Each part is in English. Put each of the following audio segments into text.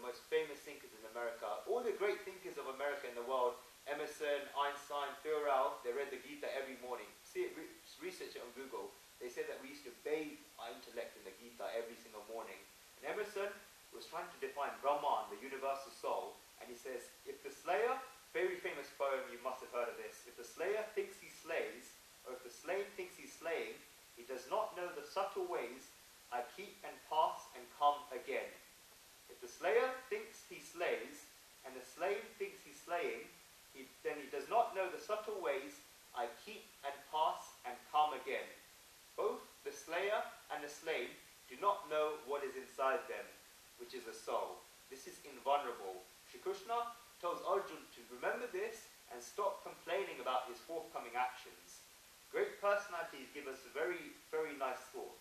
most famous thinkers in America. All the great thinkers of America in the world, Emerson, Einstein, Thoreau, they read the Gita every morning. See it, research it on Google. They said that we used to bathe our intellect in the Gita every single morning. And Emerson was trying to define Brahman, the universal soul, and he says, if the slayer, very famous poem, you must have heard of this, if the slayer thinks he slays, or if the slave thinks he's slaying, he does not know the subtle ways I keep and pass and come again. If the slayer thinks he slays, and the slave thinks he's slaying, then he does not know the subtle ways I keep and pass and come again. Both the slayer and the slave do not know what is inside them, which is a soul. This is invulnerable. Shri Krishna tells Arjuna to remember this and stop complaining about his forthcoming actions. Great personalities give us a very, very nice thought,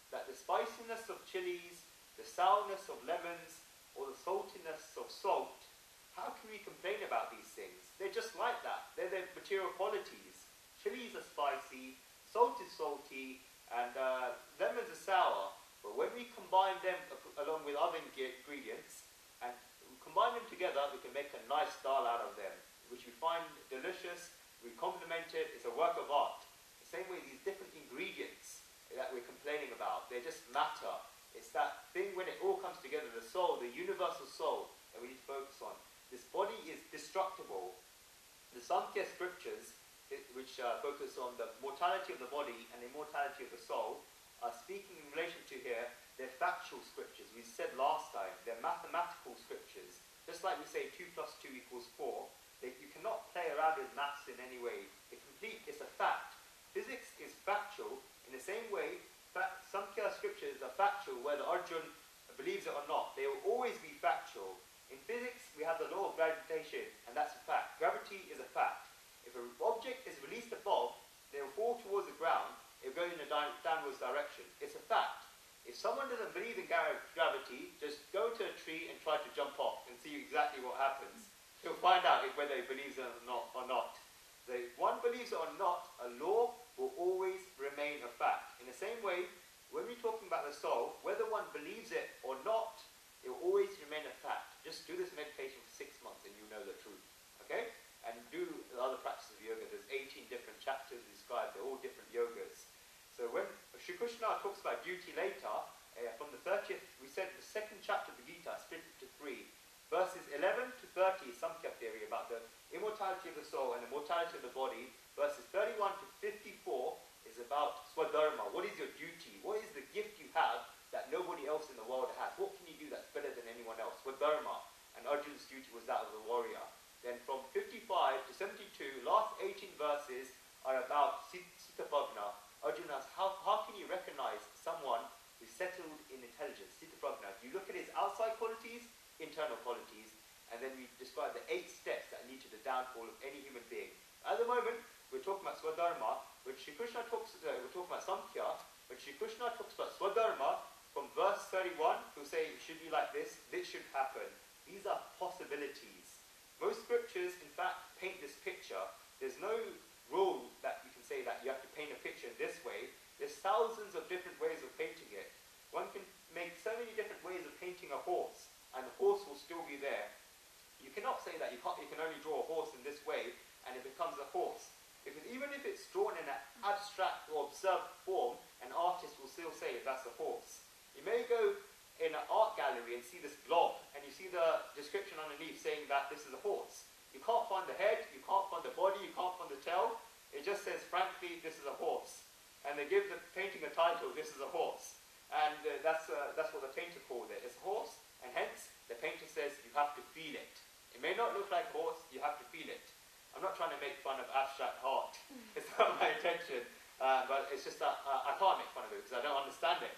that the spiciness of chilies, the sourness of lemons, or the saltiness of salt, how can we complain about these things? They're just like that. They're their material qualities. Chilies are spicy, salt is salty, and lemons are sour. But when we combine them along with other ingredients, and combine them together, we can make a nice dal out of them, which we find delicious, we complement it, it's a work of art. The same way these different ingredients that we're complaining about, they just matter. It's that thing when it all comes together, the soul, the universal soul, that we need to focus on. This body is destructible. The Samkhya scriptures, which focus on the mortality of the body and the immortality of the soul, are speaking in relation to here, they're factual scriptures. We said last time, they're mathematical scriptures. Just like we say 2 plus 2 equals 4, you cannot play around with maths in any way. It's a fact. Physics is factual. In the same way, Samkhya scriptures are factual, whether Arjuna believes it or not. They will always be factual. In physics, we have the law of gravitation, and that's a fact. Gravity is a fact. If an object is released above, they will fall towards the ground, it will go in a downwards direction. It's a fact. If someone doesn't believe in gravity, just go to a tree and try to jump off and see exactly what happens. He'll find out whether he believes it or not. So if one believes it or not, a law will always remain a fact. In the same way, when we're talking about the soul, whether one believes it or not, it will always remain a fact. Just do this meditation for 6 months and you know the truth. Okay? And do the other practices of yoga. There's 18 different chapters described. They're all different yogas. So when Shri Krishna talks about duty later, from the 30th, we said the second chapter of the Gita split into 3. Verses 11 to 30 is Samkhya theory about the immortality of the soul and the mortality of the body. Verses 31 to 54 is about Swadharma. What is your duty? What is the gift you have that nobody else in the world has? What can you do that's better than anyone else? Swadharma. And Arjuna's duty was that of the warrior. Then from 55 to 72, last 18 verses are about Sitapagna. Arjuna asks, how can you recognize someone who's settled in intelligence? Sitapagna. You look at his outside qualities, internal qualities, and then we describe the 8 steps that lead to the downfall of any human being. At the moment, we're talking about Swadharma, when Shri Krishna talks, we're talking about Samkhya, when Shri Krishna talks about Swadharma, from verse 31, he'll say, it should be like this should happen. These are possibilities. Most scriptures, in fact, paint this picture. There's no rule that you can say that you have to paint a picture in this way. There's thousands of different ways of painting it. One can make so many different ways of painting a horse, and the horse will still be there. You cannot say that you can only draw a horse in this way, and it becomes a horse. Because even if it's drawn in an abstract or observed form, an artist will still say that's a horse. You may go in an art gallery and see this blob, and you see the description underneath saying that this is a horse. You can't find the head, you can't find the body, you can't find the tail. It just says, frankly, this is a horse. And they give the painting a title, this is a horse. And that's what the painter called it. It's a horse, and hence the painter says you have to feel it. It may not look like a horse, you have to feel it. I'm not trying to make fun of abstract art. It's not my intention. But it's just that I can't make fun of it because I don't understand it.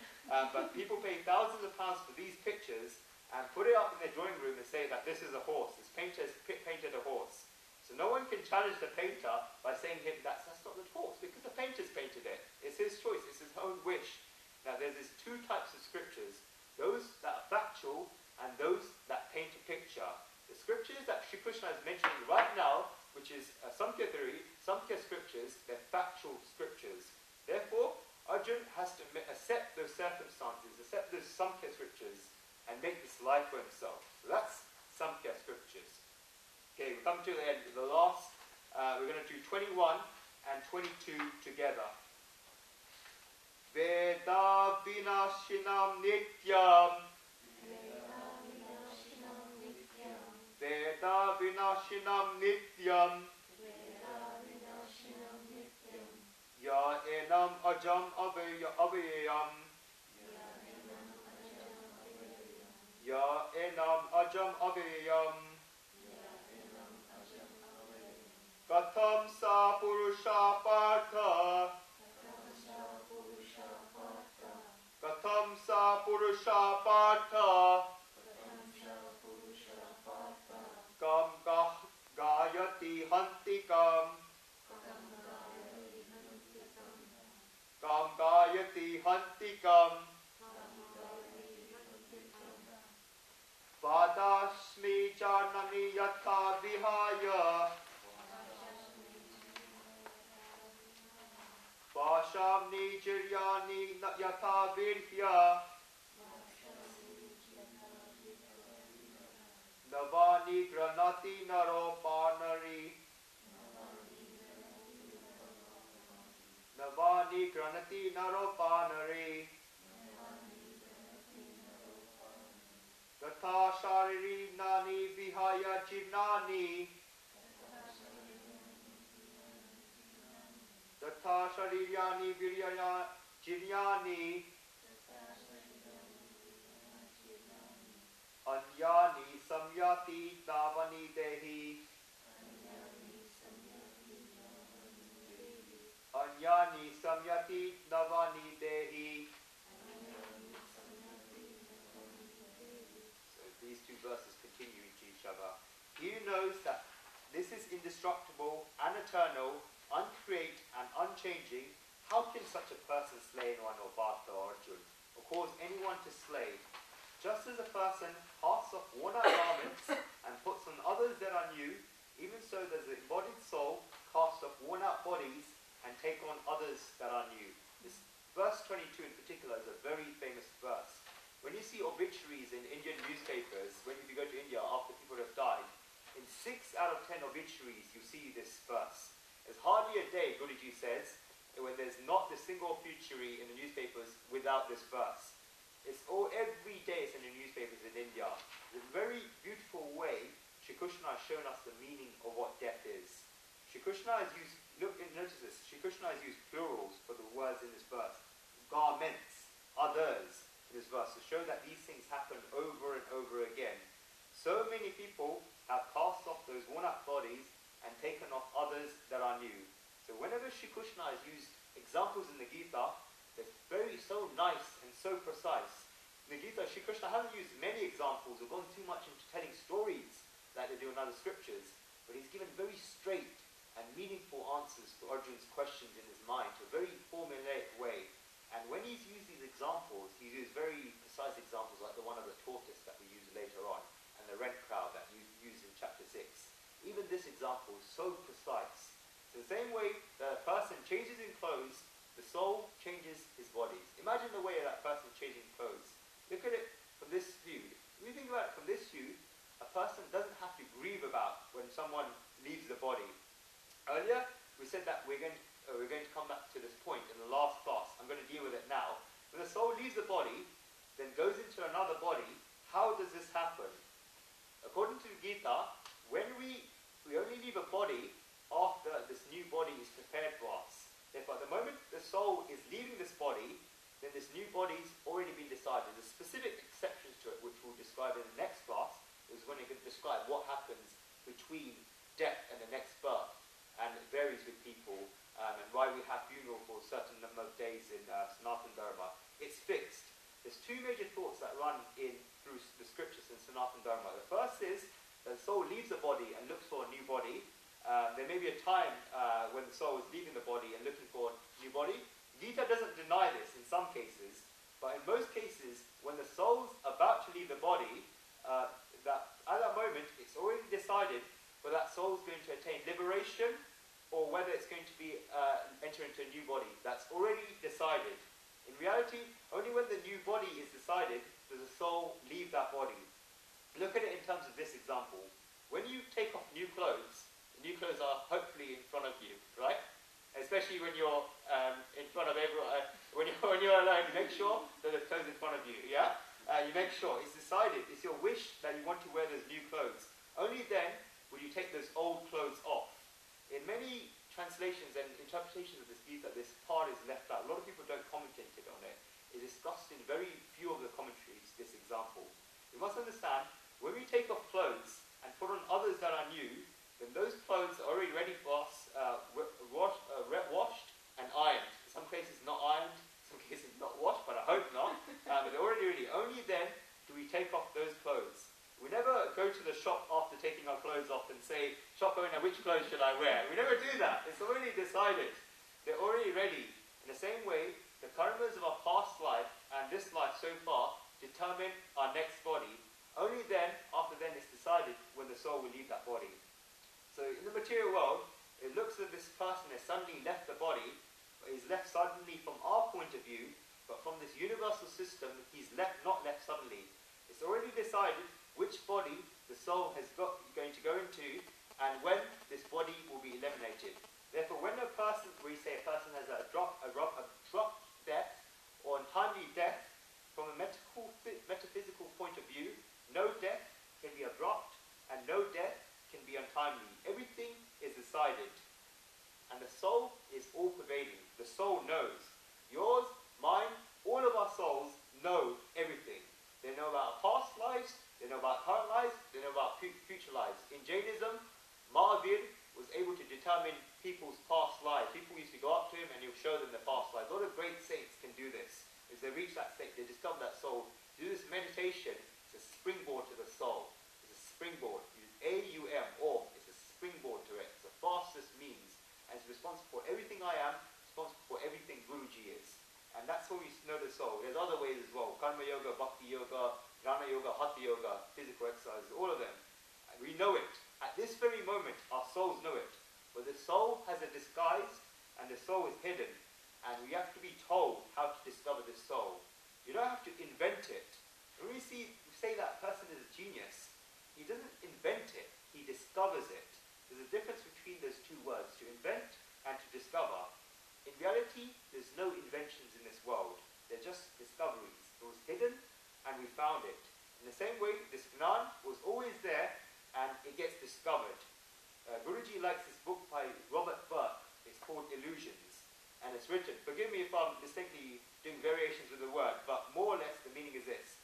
But people pay thousands of pounds for these pictures and put it up in their drawing room and say that this is a horse. This painter has painted a horse. So no one can challenge the painter by saying him that's not the horse because the painter's painted it. It's his choice. It's his own wish. Now there's these 2 types of scriptures. Those that are factual and those that paint a picture. The scriptures that Shri Krishna is mentioning right now, which is Samkhya theory, Samkhya scriptures, they're factual scriptures. Therefore, Arjuna has to accept those circumstances, accept those Samkhya scriptures, and make this life for himself. So that's come to the end. The last, we're going to do 21 and 22 together. Veda vinashinam nityam. Veda vinashinam nityam. Ya enam ajam avayam. Ya enam ajam avayam. Katham sa purusha partha. Katham sa purusha partha. Kam gayati hantikam. Kam gayati hantikam. Vadasmi janani yatha vihaya. Vashamni jiryani yatha virhya. Navani granati naropanari. Navani granati naropanari. Tatha shariri nani vihaya jinani. Tatha shariryani viryaya jinyani. Anyani samyati navani dehi. Anyani samyati navani dehi. So these two verses continue to each other. He who knows that this is indestructible and eternal, uncreate and unchanging, how can such a person slay anyone or Partha or Arjuna, or cause anyone to slay? Just as a person casts off worn-out garments and puts on others that are new, even so does the embodied soul cast off worn-out bodies and take on others that are new. This verse 22 in particular is a very famous verse. When you see obituaries in Indian newspapers, if you go to India after people have died, in 6 out of 10 obituaries you see this verse. There's hardly a day, Guruji says, when there's not a single obituary in the newspapers without this verse. It's all every day it's in the newspapers in India. In a very beautiful way, Shri Krishna has shown us the meaning of what death is. Shri Krishna has used, notice this, Shri Krishna has used plurals for the words in this verse. Garments, others, in this verse, to show that these things happen over and over again. So many people have cast off those worn-out bodies and taken off others that are new. So whenever Shri Krishna has used examples in the Gita, it's so nice and so precise. In the Gita, Shri Krishna hasn't used many examples or gone too much into telling stories like they do in other scriptures, but he's given very straight and meaningful answers to Arjuna's questions in his mind, to a very formulaic way. And when he's used these examples, he's used very precise examples like the one of the tortoise that we use later on, and the rent crowd that we use in chapter 6. Even this example is so precise. So the same way that a person changes in clothes, the soul changes his bodies. Imagine the way that person changing clothes. Look at it from this view. If you think about it from this view, a person doesn't have to grieve about when someone leaves the body. Earlier, we said that we're going to come back to this point in the last class. I'm going to deal with it now. When the soul leaves the body, then goes into another body, how does this happen? According to the Gita, when we only leave a body after this new body is prepared for us. Therefore, at the moment the soul is leaving this body, then this new body's already been decided. There's specific exceptions to it, which we'll describe in the next class, is when it can describe what happens between death and the next birth. And it varies with people, and why we have funeral for a certain number of days in Sanatana Dharma. It's fixed. There's two major thoughts that run through the scriptures in Sanatana Dharma. The first is that the soul leaves the body and looks for a new body. There may be a time when the soul is leaving the body and looking for a new body. Gita doesn't deny this in some cases, but in most cases, when the soul's about to leave the body, that at that moment it's already decided whether that soul is going to attain liberation or whether it's going to be enter into a new body. That's already decided. In reality, only when the new body is decided does the soul leave that body. Look at it in terms of this example. When you take off new clothes, the new clothes are hopefully in front of you, right? Especially when you're in front of everyone, when you're alone, you make sure that the clothes in front of you, yeah? You make sure, it's decided, it's your wish that you want to wear those new clothes. Only then will you take those old clothes off. In many translations and interpretations of this Gita, this part is left out. A lot of people don't commentate on it. It's discussed in very few of the commentaries, this example. You must understand, when we take off clothes and put on others that are new, then those clothes are already ready for us, washed and ironed. In some cases not ironed, in some cases not washed, but I hope not. But they're already ready. Only then do we take off those clothes. We never go to the shop after taking our clothes off and say, shop owner, which clothes should I wear? We never do that. It's already decided. They're already ready. In the same way, the karmas of our past life and this life so far determine our next body. Only then, after then, it's decided when the soul will leave that body. So in the material world, it looks as if this person has suddenly left the body, but he's left suddenly from our point of view, but from this universal system, he's not left suddenly. It's already decided which body the soul has going to go into, and when this body will be eliminated. Therefore, when we say a person has a abrupt death, or untimely death, from a metaphysical point of view, no death can be abrupt, and no death can be untimely. Everything is decided. And the soul is all-pervading. The soul knows. Yours, mine, all of our souls know everything. They know about our past lives, they know about current lives, they know about future lives. In Jainism, Mahavir was able to determine people's past lives. People used to go up to him and he'll show them their past lives. A lot of great saints can do this. As they reach that state, they discover that soul. Do this meditation, it's a springboard to the soul. It's a springboard. A-U-M, Om, it's a springboard to it. It's the fastest means. And it's responsible for everything I am, responsible for everything Guruji is. And that's how we know the soul. There's other ways as well. Karma yoga, bhakti yoga, jnana yoga, hatha yoga, physical exercises, all of them. And we know it. At this very moment, our souls know it. But the soul has a disguise, and the soul is hidden. And we have to be told how to discover this soul. You don't have to invent it. When we say that person is a genius, he doesn't invent it, he discovers it. There's a difference between those two words, to invent and to discover. In reality, there's no inventions in this world. They're just discoveries. It was hidden and we found it. In the same way, this Gnan was always there and it gets discovered. Guruji likes this book by Robert Burke. It's called Illusions. And it's written, forgive me if I'm distinctly doing variations with the word, but more or less the meaning is this.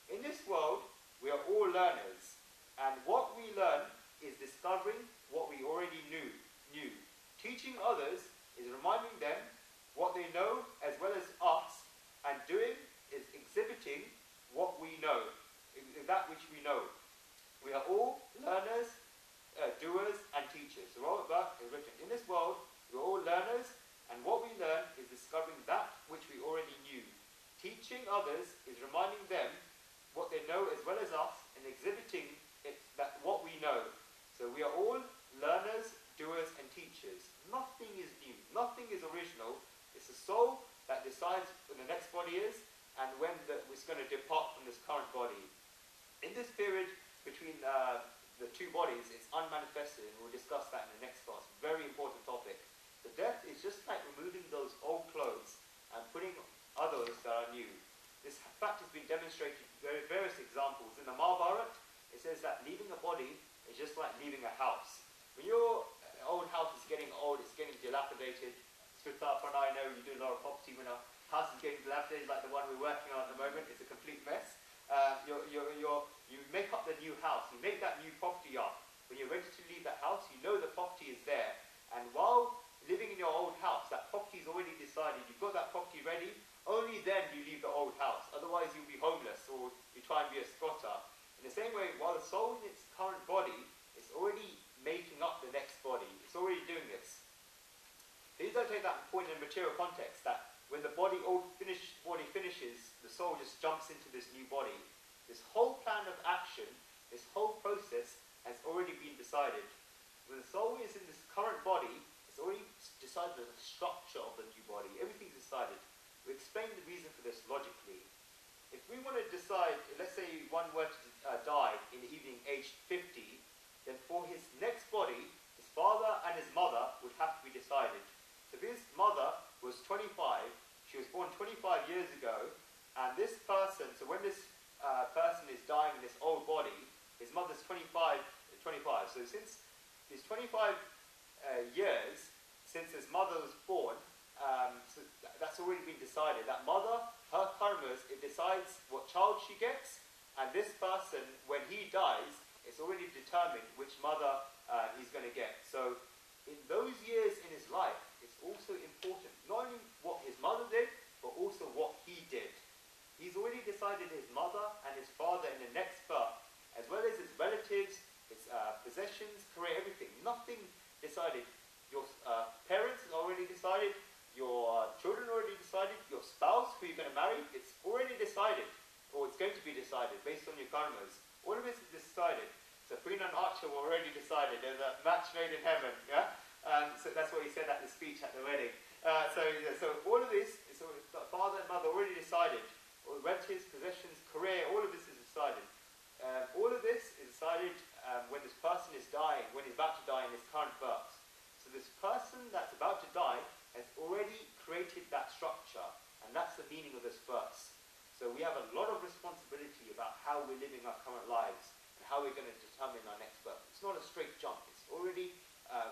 In this world, we are all learners. And what we learn is discovering what we already knew. Teaching others is reminding them what they know as well as us, and doing is exhibiting what we know, that which we know. We are all learners, doers and teachers. So Robert Burke has written, in this world, we're all learners, and what we learn is discovering that which we already knew. Teaching others is reminding them what they know as well as us, and exhibiting what we know. So we are all learners, doers and teachers. Nothing is new. Nothing is original. It's the soul that decides when the next body is and when it's going to depart from this current body. In this period between the two bodies, it's unmanifested, and we'll discuss that in the next class. Very important topic. The death is just like removing those old clothes and putting others that are new. This fact has been demonstrated in various examples. In the Mahabharata, it says that leaving a body is just like leaving a house. When your old house is getting old, it's getting dilapidated. Srita, I know you do a lot of property. When a house is getting dilapidated, like the one we're working on at the moment, it's a complete mess. You make up the new house. You make that new property up. When you're ready to leave that house, you know the property is there. And while living in your old house, that property is already decided. You've got that property ready. Only then do you leave the old house. Otherwise, you'll be homeless, or you try and be a squatter. In the same way, while the soul in its current body is already making up the next body. It's already doing this. Please don't take that point in a material context, that when the body finishes, the soul just jumps into this new body. This whole plan of action, this whole process has already been decided. When the soul is in this current body, it's already decided the structure of the new body. Everything's decided. We explain the reason for this logically. If we want to decide, let's say one were to die in the evening aged 50, then for his his mother's 25. So since his 25 years since his mother was born, so that's already been decided. That mother, her karmas, it decides what child she gets, and this person, when he dies, it's already determined which mother he's going to get. So in those years in his life, it's also important, not only what his mother did, but also what he did. He's already decided his mother and his father in the next birth, as well as his relatives, his possessions, career, everything. Nothing decided. Your parents already decided, your children already decided, your spouse who you're going to marry, it's already decided, or it's going to be decided based on your karmas. All of this is decided. So Prina and Archer were already decided. There's a match made in heaven. Yeah. So that's what he said at the speech at the wedding. So all of this, so father and mother already decided. All relatives, possessions, career, all of this is decided. All of this is decided when this person is dying, when he's about to die in his current birth. So this person that's about to die has already created that structure, and that's the meaning of this verse. So we have a lot of responsibility about how we're living our current lives and how we're going to determine our next birth. It's not a straight jump. It's already,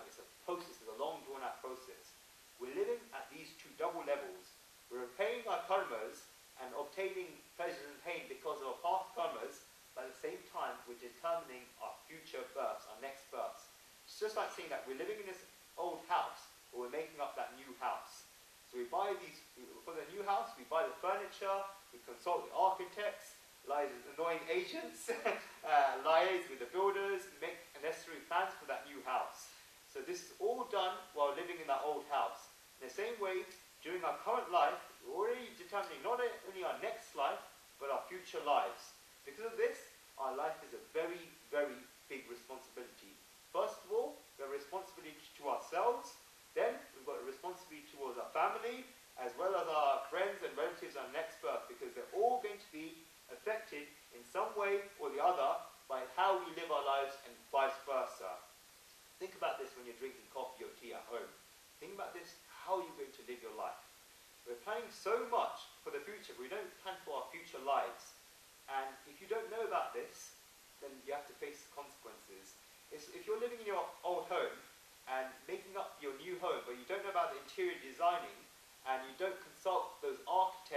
it's a process, it's a long drawn-out process. We're living at these two double levels. We're repaying our karmas and obtaining pleasures and pain because of our past karmas, but at the same time, we're determining our future births, our next births. It's just like saying that we're living in this old house, or we're making up that new house. So we buy these, for the new house, we buy the furniture, we consult the architects, liaise with annoying agents, liaise with the builders, make necessary plans for that new house. So this is all done while living in that old house. In the same way, during our current life, we're already determining not only our next life, but our future lives. Because of this, our life is a very, very big responsibility. First of all, we have a responsibility to ourselves. Then we've got a responsibility towards our family, as well as our friends and relatives on next birth, because they're all going to be affected in some way or the other by how we live our lives and vice versa. Think about this when you're drinking coffee or tea at home. Think about this, how you're going to live your life. We're planning so much for the future, but we don't plan for our future lives. And if you don't know about this, then you have to face the consequences. If you're living in your old home and making up your new home, but you don't know about the interior designing, and you don't consult those architects